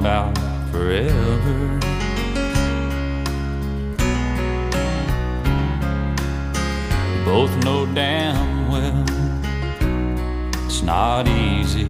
about forever. We both know damn well it's not easy.